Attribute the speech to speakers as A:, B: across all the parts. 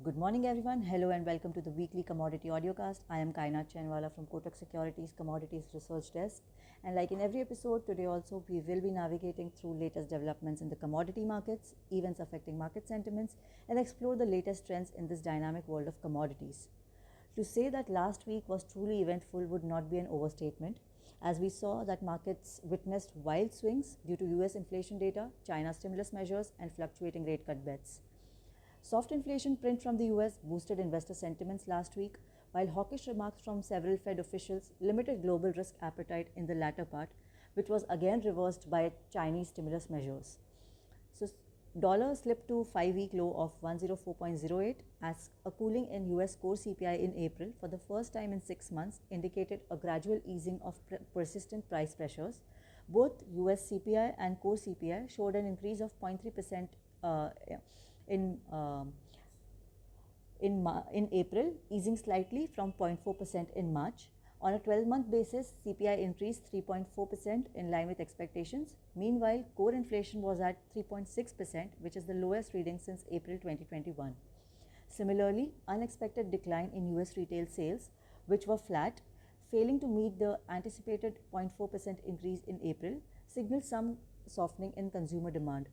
A: Good morning everyone. Hello and welcome to the weekly commodity audiocast. I am Kainat Chainwala from Kotak Securities Commodities Research Desk, and like in every episode today also we will be navigating through latest developments in the commodity markets, events affecting market sentiments, and explore the latest trends in this dynamic world of commodities. To say that last week was truly eventful would not be an overstatement, as we saw that markets witnessed wild swings due to US inflation data, China stimulus measures, and fluctuating rate cut bets. Soft inflation print from the US boosted investor sentiments last week, while hawkish remarks from several Fed officials limited global risk appetite in the latter part, which was again reversed by Chinese stimulus measures. So, dollar slipped to 5-week low of 104.08 as a cooling in US Core CPI in April for the first time in 6 months indicated a gradual easing of persistent price pressures. Both US CPI and Core CPI showed an increase of 0.3% in April, easing slightly from 0.4% in March. On a 12-month basis, CPI increased 3.4% in line with expectations. Meanwhile, core inflation was at 3.6%, which is the lowest reading since April 2021. Similarly, unexpected decline in US retail sales, which were flat, failing to meet the anticipated 0.4% increase in April, signaled some softening in consumer demand.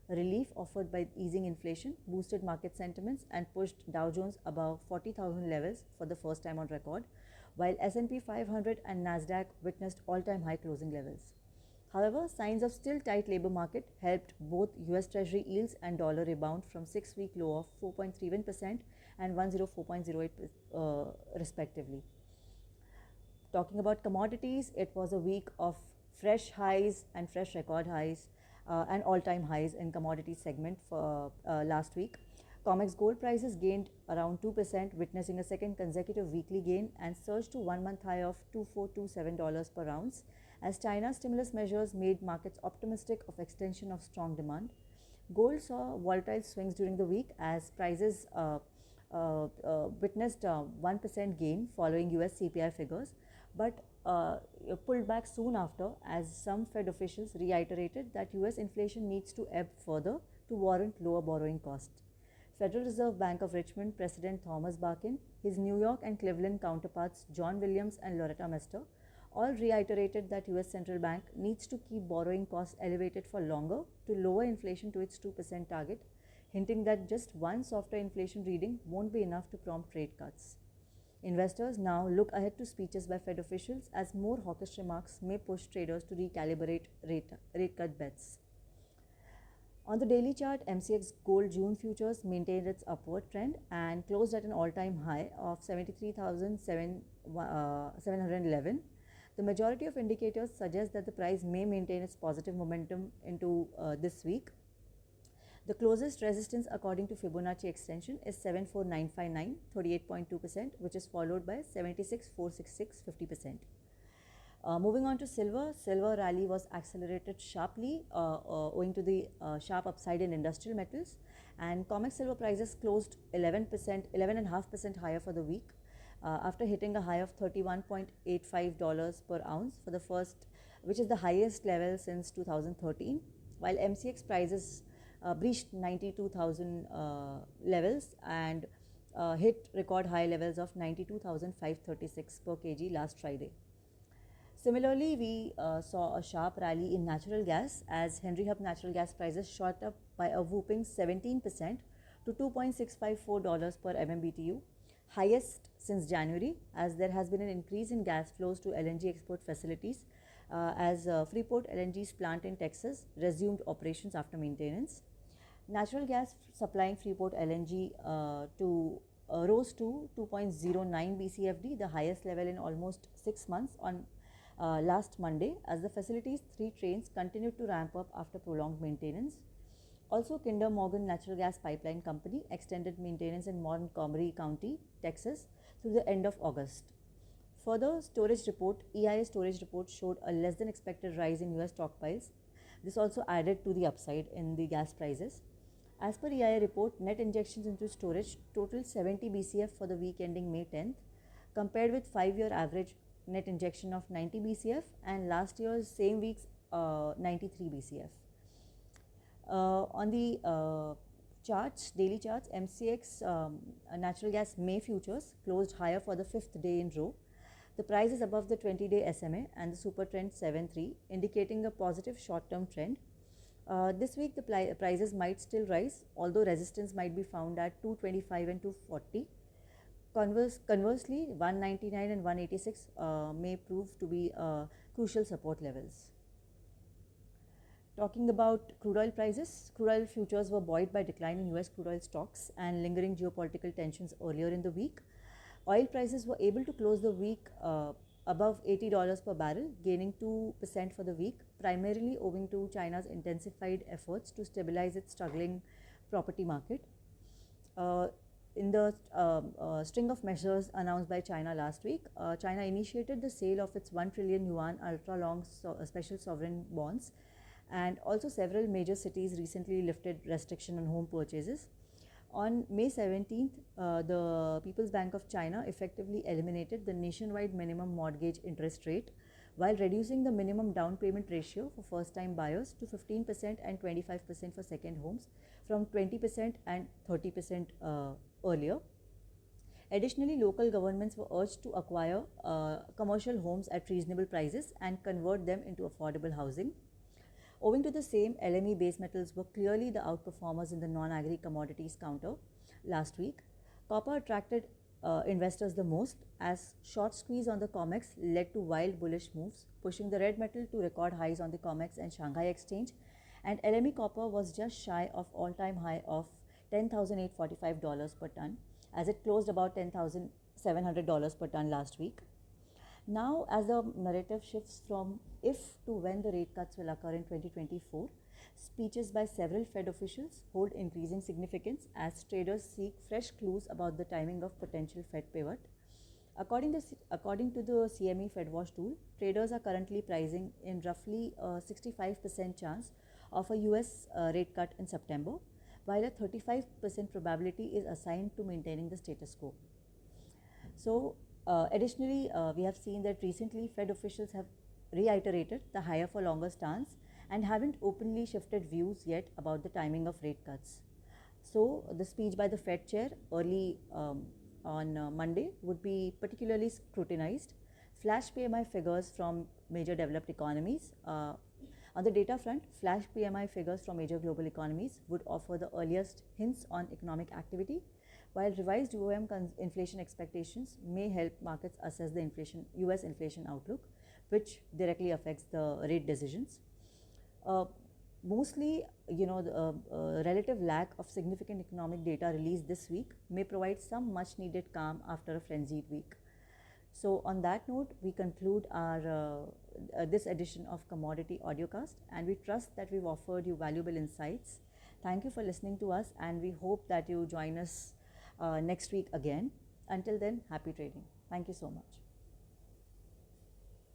A: Relief offered by easing inflation boosted market sentiments and pushed Dow Jones above 40,000 levels for the first time on record, while S&P 500 and Nasdaq witnessed all-time high closing levels. However, signs of still tight labor market helped both US Treasury yields and dollar rebound from 6-week low of 4.31% and 104.08 respectively. Talking about commodities, it was a week of fresh highs and fresh record highs and all-time highs in commodity segment for last week. COMEX gold prices gained around 2%, witnessing a second consecutive weekly gain and surged to 1-month high of $2,427 per ounce as China's stimulus measures made markets optimistic of extension of strong demand. Gold saw volatile swings during the week as prices witnessed a 1% gain following US CPI figures, but pulled back soon after as some Fed officials reiterated that US inflation needs to ebb further to warrant lower borrowing costs. Federal Reserve Bank of Richmond President Thomas Barkin, his New York and Cleveland counterparts John Williams and Loretta Mester all reiterated that US Central Bank needs to keep borrowing costs elevated for longer to lower inflation to its 2% target, hinting that just one softer inflation reading won't be enough to prompt rate cuts. Investors now look ahead to speeches by Fed officials as more hawkish remarks may push traders to recalibrate rate cut bets. On the daily chart, MCX GOLD June futures maintained its upward trend and closed at an all-time high of 73,711. The majority of indicators suggest that the price may maintain its positive momentum into this week. The closest resistance according to Fibonacci extension is 74959, 38.2%, which is followed by 76466, 50%. Moving on to silver, silver rally was accelerated sharply owing to the sharp upside in industrial metals, and COMEX silver prices closed 11.5% higher for the week after hitting a high of $31.85 per ounce for the first, which is the highest level since 2013, while MCX prices breached 92,000 levels and hit record high levels of 92,536 per kg last Friday. Similarly, we saw a sharp rally in natural gas as Henry Hub natural gas prices shot up by a whooping 17% to $2.654 per MMBTU, highest since January, as there has been an increase in gas flows to LNG export facilities as Freeport LNG's plant in Texas resumed operations after maintenance. Natural gas supplying Freeport LNG rose to 2.09 BCFD, the highest level in almost 6 months on last Monday, as the facility's 3 trains continued to ramp up after prolonged maintenance. Also, Kinder Morgan Natural Gas Pipeline Company extended maintenance in Montgomery County, Texas through the end of August. Further, EIA storage report showed a less than expected rise in US stockpiles. This also added to the upside in the gas prices. As per EIA report, net injections into storage totaled 70 BCF for the week ending May 10th, compared with 5-year average net injection of 90 BCF and last year's same week's 93 BCF. On the Charts, daily charts, MCX natural gas May futures closed higher for the 5th day in row. The price is above the 20-day SMA and the super trend 7.3, indicating a positive short-term trend. This week, the prices might still rise, although resistance might be found at 225 and 240. Conversely, 199 and 186 may prove to be crucial support levels. Talking about crude oil prices, crude oil futures were buoyed by decline in US crude oil stocks and lingering geopolitical tensions earlier in the week. Oil prices were able to close the week above $80 per barrel, gaining 2% for the week, primarily owing to China's intensified efforts to stabilize its struggling property market. In the string of measures announced by China last week, China initiated the sale of its 1 trillion yuan ultra-long special sovereign bonds, and also several major cities recently lifted restriction on home purchases. On May 17th, the People's Bank of China effectively eliminated the nationwide minimum mortgage interest rate while reducing the minimum down payment ratio for first-time buyers to 15% and 25% for second homes from 20% and 30% earlier. Additionally, local governments were urged to acquire commercial homes at reasonable prices and convert them into affordable housing. Owing to the same, LME base metals were clearly the outperformers in the non-agri commodities counter last week. Copper attracted investors the most as short squeeze on the COMEX led to wild bullish moves, pushing the red metal to record highs on the COMEX and Shanghai exchange, and LME copper was just shy of all-time high of $10,845 per ton as it closed about $10,700 per ton last week. Now, as the narrative shifts from if to when the rate cuts will occur in 2024, speeches by several Fed officials hold increasing significance as traders seek fresh clues about the timing of potential Fed pivot. According to the CME FedWatch tool, traders are currently pricing in roughly a 65% chance of a US rate cut in September, while a 35% probability is assigned to maintaining the status quo. So, additionally, we have seen that recently Fed officials have reiterated the higher for longer stance and haven't openly shifted views yet about the timing of rate cuts. So, the speech by the Fed chair early on Monday would be particularly scrutinized. Flash PMI figures from major developed economies. On the data front, flash PMI figures from major global economies would offer the earliest hints on economic activity, while revised inflation expectations may help markets assess the US inflation outlook, which directly affects the rate decisions. Mostly, the relative lack of significant economic data released this week may provide some much needed calm after a frenzied week. So on that note, we conclude our this edition of Commodity Audiocast, and we trust that we've offered you valuable insights. Thank you for listening to us, and we hope that you join us next week again. Until then, happy trading. Thank you so much.